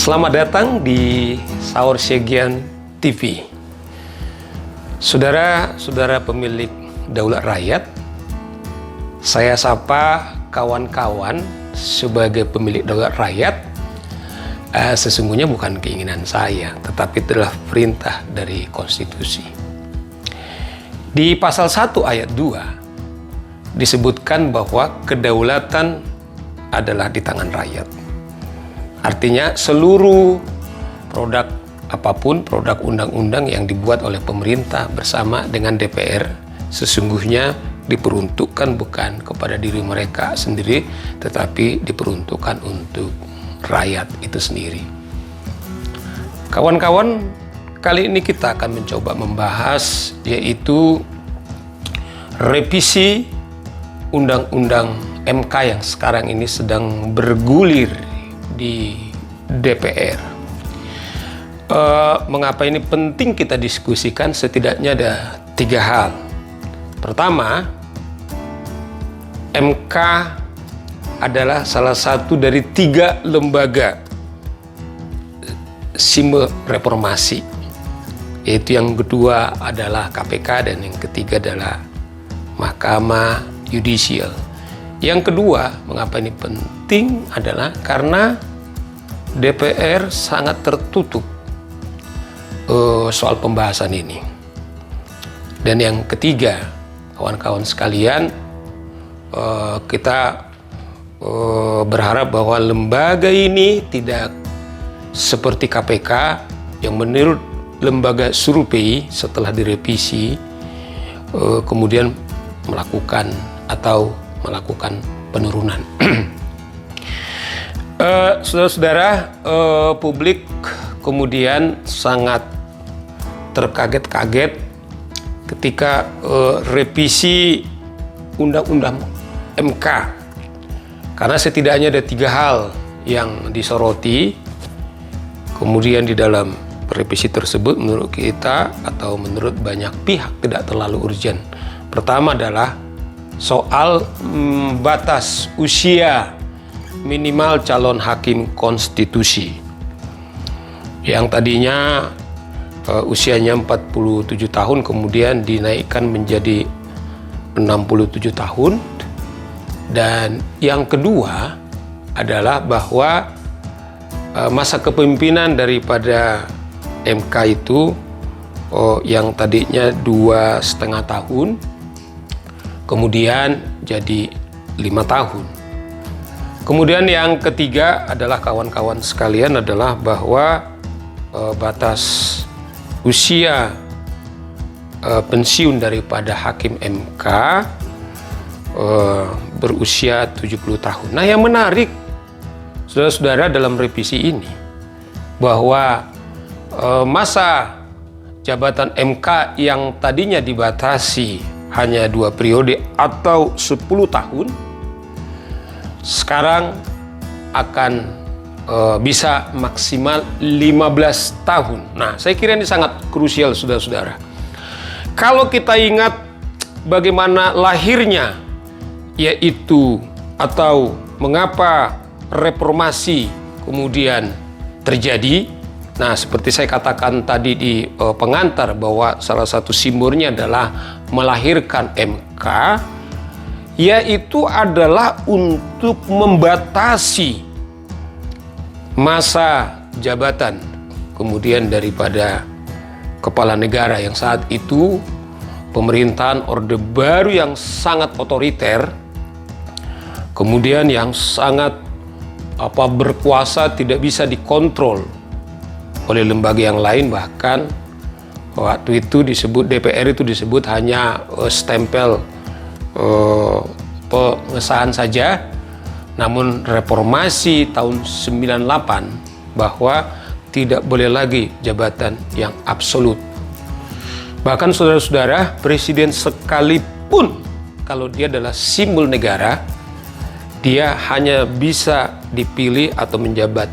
Selamat datang di Saur Segian TV. Saudara-saudara pemilik Daulat Rakyat, saya sapa kawan-kawan sebagai pemilik Daulat Rakyat. Sesungguhnya bukan keinginan saya, tetapi adalah perintah dari konstitusi. Di pasal 1 ayat 2 disebutkan bahwa kedaulatan adalah di tangan rakyat. Artinya seluruh produk apapun, produk undang-undang yang dibuat oleh pemerintah bersama dengan DPR sesungguhnya diperuntukkan bukan kepada diri mereka sendiri, tetapi diperuntukkan untuk rakyat itu sendiri. Kawan-kawan, kali ini kita akan mencoba membahas yaitu revisi Undang-Undang MK yang sekarang ini sedang bergulir di DPR. Mengapa ini penting kita diskusikan? Setidaknya ada 3 hal. Pertama, MK adalah salah satu dari 3 lembaga simbol reformasi. Yaitu yang kedua adalah KPK dan yang ketiga adalah Mahkamah Yudisial. Yang kedua, mengapa ini penting adalah karena DPR sangat tertutup soal pembahasan ini. Dan yang ketiga, kawan-kawan sekalian, kita berharap bahwa lembaga ini tidak seperti KPK yang menurut lembaga survei setelah direvisi kemudian melakukan penurunan. Saudara-saudara, publik kemudian sangat terkaget-kaget ketika revisi Undang-Undang MK, karena setidaknya ada 3 hal yang disoroti. Kemudian di dalam revisi tersebut menurut kita atau menurut banyak pihak tidak terlalu urgent. Pertama adalah soal batas usia minimal calon hakim konstitusi yang tadinya usianya 47 tahun kemudian dinaikkan menjadi 67 tahun. Dan yang kedua adalah bahwa masa kepemimpinan daripada MK itu yang tadinya 2,5 tahun kemudian jadi 5 tahun. Kemudian yang ketiga adalah kawan-kawan sekalian adalah bahwa batas usia pensiun daripada hakim MK berusia 70 tahun. Nah, yang menarik saudara-saudara dalam revisi ini bahwa masa jabatan MK yang tadinya dibatasi hanya 2 periode atau 10 tahun sekarang akan bisa maksimal 15 tahun. Nah, saya kira ini sangat krusial saudara-saudara. Kalau kita ingat bagaimana lahirnya yaitu atau mengapa reformasi kemudian terjadi. Nah, seperti saya katakan tadi di pengantar bahwa salah satu simbolnya adalah melahirkan MK, yaitu adalah untuk membatasi masa jabatan kemudian daripada kepala negara yang saat itu pemerintahan Orde Baru yang sangat otoriter, kemudian yang sangat berkuasa, tidak bisa dikontrol oleh lembaga yang lain. Bahkan waktu itu disebut DPR itu disebut hanya stempel pengesahan saja. Namun reformasi tahun 98 bahwa tidak boleh lagi jabatan yang absolut. Bahkan saudara-saudara, presiden sekalipun kalau dia adalah simbol negara, dia hanya bisa dipilih atau menjabat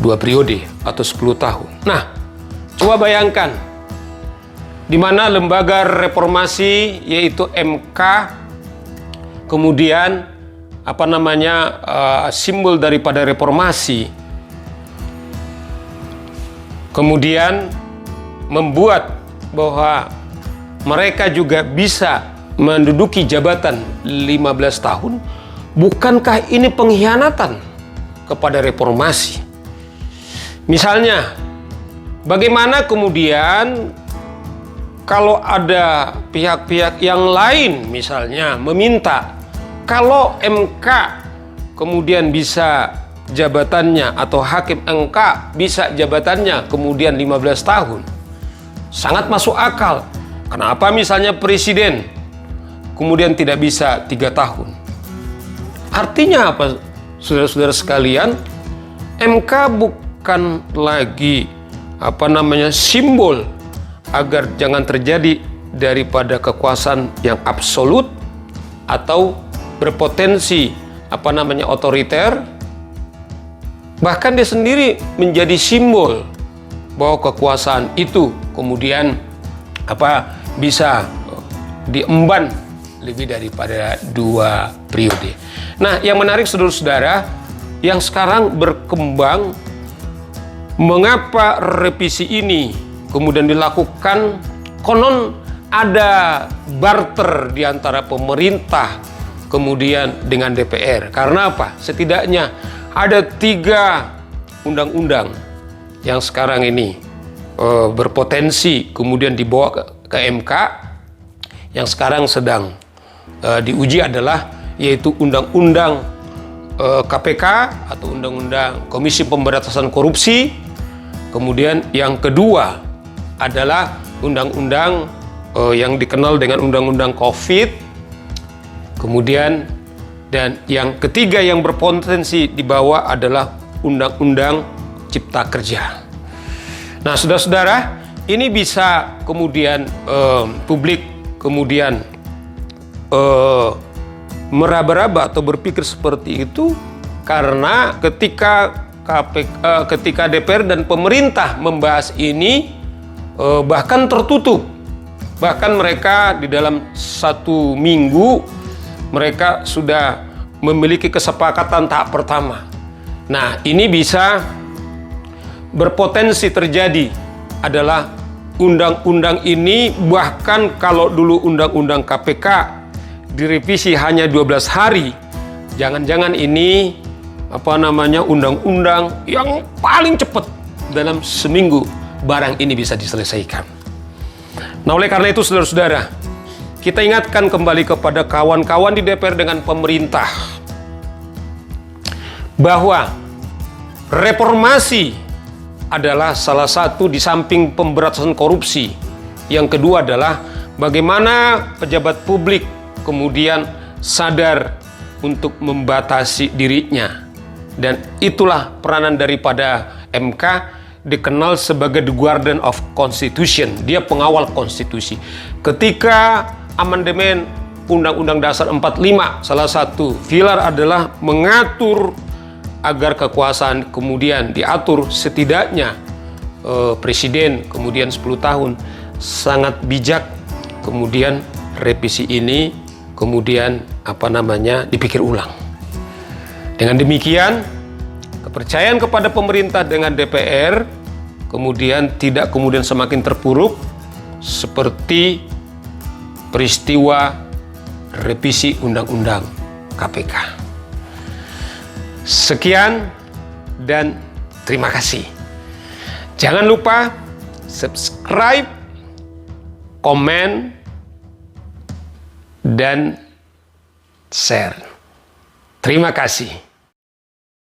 2 periode atau 10 tahun. Nah, coba bayangkan di mana lembaga reformasi yaitu MK kemudian simbol daripada reformasi kemudian membuat bahwa mereka juga bisa menduduki jabatan 15 tahun, bukankah ini pengkhianatan kepada reformasi? Misalnya, bagaimana kemudian kalau ada pihak-pihak yang lain misalnya meminta kalau MK kemudian bisa jabatannya atau hakim MK bisa jabatannya kemudian 15 tahun. Sangat masuk akal. Kenapa misalnya presiden kemudian tidak bisa 3 tahun? Artinya apa, saudara-saudara sekalian? MK bukan lagi simbol agar jangan terjadi daripada kekuasaan yang absolut atau berpotensi otoriter. Bahkan dia sendiri menjadi simbol bahwa kekuasaan itu kemudian bisa diemban lebih daripada 2 periode. Nah, yang menarik saudara-saudara, yang sekarang berkembang, mengapa revisi ini kemudian dilakukan? Konon ada barter di antara pemerintah kemudian dengan DPR. Karena apa? Setidaknya ada 3 undang-undang yang sekarang ini berpotensi kemudian dibawa ke MK, yang sekarang sedang diuji adalah yaitu Undang-Undang KPK atau Undang-Undang Komisi Pemberantasan Korupsi. Kemudian yang kedua adalah Undang-Undang yang dikenal dengan Undang-Undang COVID. Kemudian dan yang ketiga yang berpotensi dibawa adalah Undang-Undang Cipta Kerja. Nah, saudara-saudara, ini bisa kemudian publik kemudian meraba-raba atau berpikir seperti itu karena ketika DPR dan pemerintah membahas ini bahkan tertutup. Bahkan mereka di dalam 1 minggu mereka sudah memiliki kesepakatan tahap pertama. Nah, ini bisa berpotensi terjadi adalah undang-undang ini, bahkan kalau dulu undang-undang KPK direvisi hanya 12 hari, jangan-jangan ini undang-undang yang paling cepat dalam seminggu barang ini bisa diselesaikan. Nah, oleh karena itu saudara-saudara, kita ingatkan kembali kepada kawan-kawan di DPR dengan pemerintah bahwa reformasi adalah salah satu di samping pemberantasan korupsi. Yang kedua adalah bagaimana pejabat publik kemudian sadar untuk membatasi dirinya. Dan itulah peranan daripada MK, dikenal sebagai the guardian of constitution. Dia pengawal konstitusi. Ketika amandemen Undang-Undang Dasar 45, salah satu pilar adalah mengatur agar kekuasaan kemudian diatur setidaknya presiden kemudian 10 tahun. Sangat bijak kemudian revisi ini kemudian dipikir ulang. Dengan demikian kepercayaan kepada pemerintah dengan DPR kemudian tidak kemudian semakin terpuruk seperti peristiwa revisi Undang-Undang KPK. Sekian dan terima kasih. Jangan lupa subscribe, komen, dan share. Terima kasih.